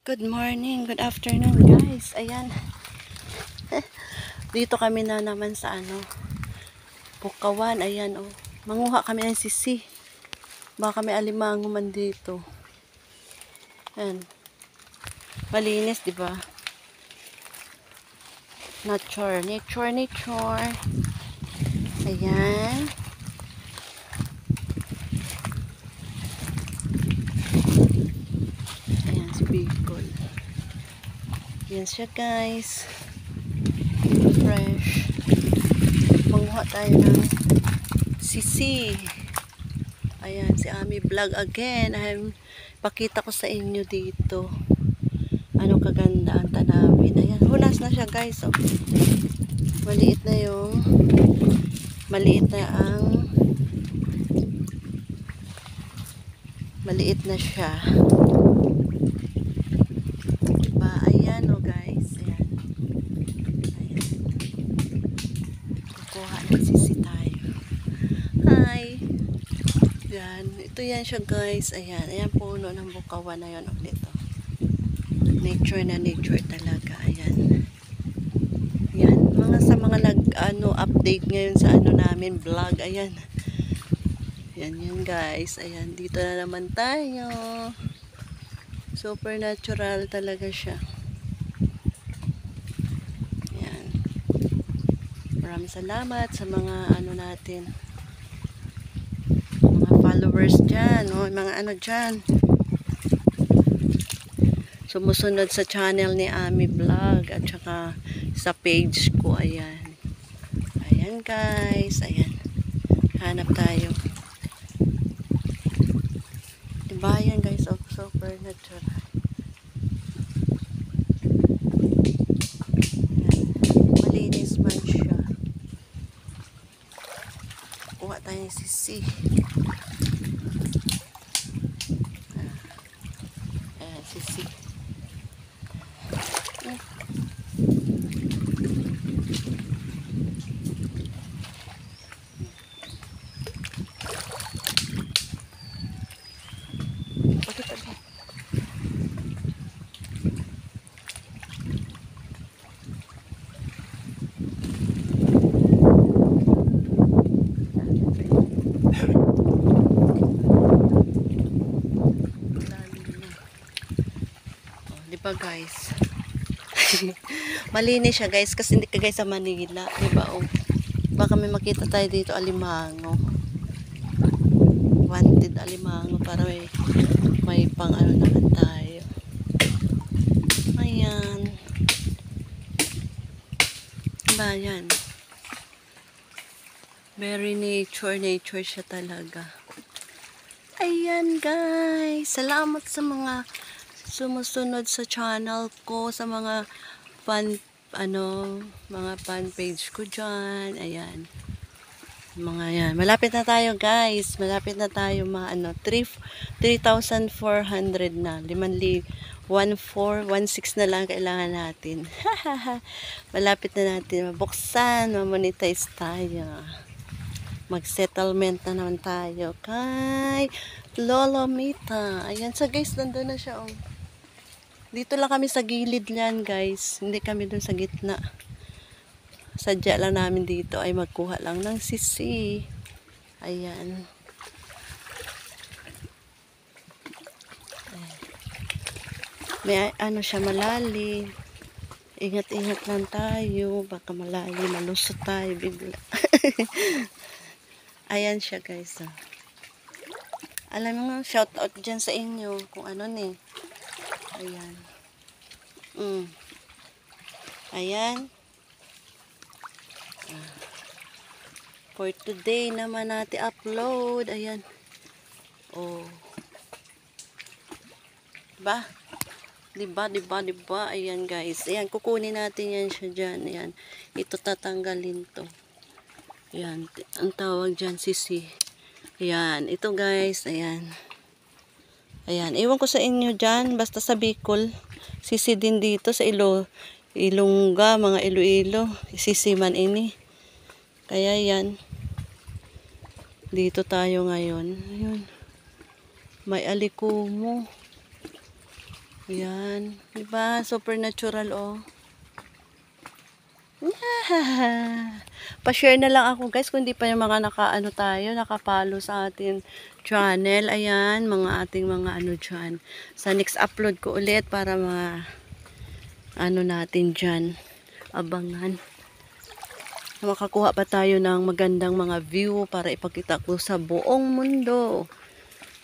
Good morning, good afternoon guys. Ayan. Dito kami na naman sa Bukawan. Ayan oh. Manguha kami ng sisi. Baka may alimango man dito. Ayan. Malinis, 'di ba? Nature. Ayan. Ayan si Bicol. Ayan siya guys. Fresh. Manguha tayo ng sisi. Ayan, si Ami Vlog again. Pakita ko sa inyo dito. Ano kaganda ang tanawin. Ayan, hunas na siya guys. Oh. Maliit na siya. Diba? Ayan oh guys. Ayan. Kukuha ng sisi tayo. Hi! Yan. Ito yan siya guys. Ayan. Ayan puno ng bukawan na yun. Oh, dito. Nature na nature talaga. Ayan. Yan. Sa mga update ngayon sa namin vlog. Ayan. Yan guys. Ayan. Dito na naman tayo. Super natural talaga siya. Ayan. Maraming salamat sa mga natin. Mga followers dyan. O, mga dyan. Sumusunod sa channel ni Ami Vlog at saka sa page ko. Ayan. Ayan guys. Ayan. Hanap tayo. Diba yan guys? Oh, super natural. Ayan. Malinis man siya. Kuha tayo ng sisi. Ayan, sisi. Diba guys? Malinis siya guys kasi hindi ka guys sa Manila, diba oh? Baka may makita tayo dito alimango. Wanted alimango para may pang naman tayo. Ayan. Diba yan? Very nature siya talaga. Ayan guys, salamat sa mga sumusunod sa channel ko, sa mga mga fan page ko dyan. Ayan. Mga yan. Malapit na tayo guys. Malapit na tayo 3,400 na. 1,416 na lang kailangan natin. Malapit na natin mabuksan, mamonetize tayo. Mag-settlement na naman tayo kay Lolo Mita. Ayan sa guys, nandun na siya oh. Dito lang kami sa gilid niyan guys. Hindi kami dun sa gitna. Sadya lang namin dito ay magkuha lang ng sisi. Ayan. May siya malalim. Ingat-ingat lang tayo. Baka malalim, malusot tayo bigla. Ayan siya guys. Oh. Alam mo, shout out dyan sa inyo kung ni. Ayan. Ayan. For today naman natin upload. Ayan. Oh. Diba? Ayan guys. Ayan, kukunin natin yan siya dyan. Ayan. Ito tatanggalin to. Ayan. Ang tawag dyan, sisi. Ayan. Ito guys. Ayan. Ayan. Iwan ko sa inyo dyan. Basta sa Bicol. Sisi din dito sa Ilongga, mga Iloilo. Sisi man ini. Kaya yan. Dito tayo ngayon. Ayun. May alikumo. Ayan. Diba? Super natural, oh. Pa-share na lang ako guys kung hindi pa yung mga nakaano tayo, nakapalo sa ating channel. Ayan, mga ating mga ano dyan. Sa next upload ko ulit para mga ano natin dyan. Abangan. Makakuha pa tayo ng magandang mga view para ipakita ko sa buong mundo.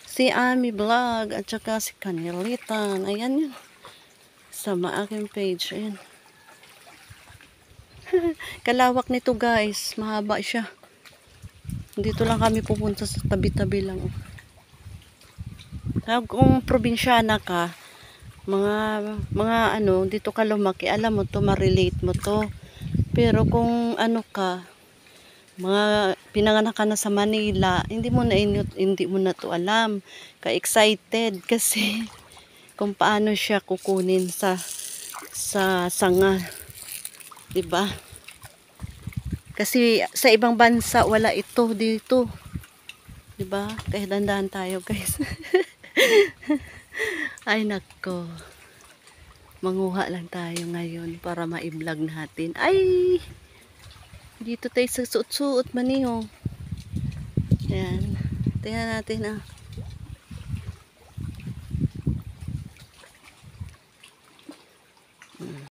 Si Ami Vlog at saka si Kanilitan. Ayan yun. Sa aking page. Ayan. Kalawak nito guys. Mahaba siya. Dito lang kami pupunta sa tabi-tabi lang. Kung probinsyana ka, mga ano, dito ka lumaki, alam mo to, ma-relate mo to. Pero kung ano ka, mga pinanganak ka na sa Manila, hindi mo na to alam. Ka-excited kasi kung paano siya kukunin sa sanga. 'Di ba? Kasi sa ibang bansa wala ito dito. 'Di ba? Kaya dandahan tayo, guys. Ay nako. Manguha lang tayo ngayon para ma-vlog natin. Ay! Dito tayo sa suot-suot maniho. Ayan. Tingnan natin ah.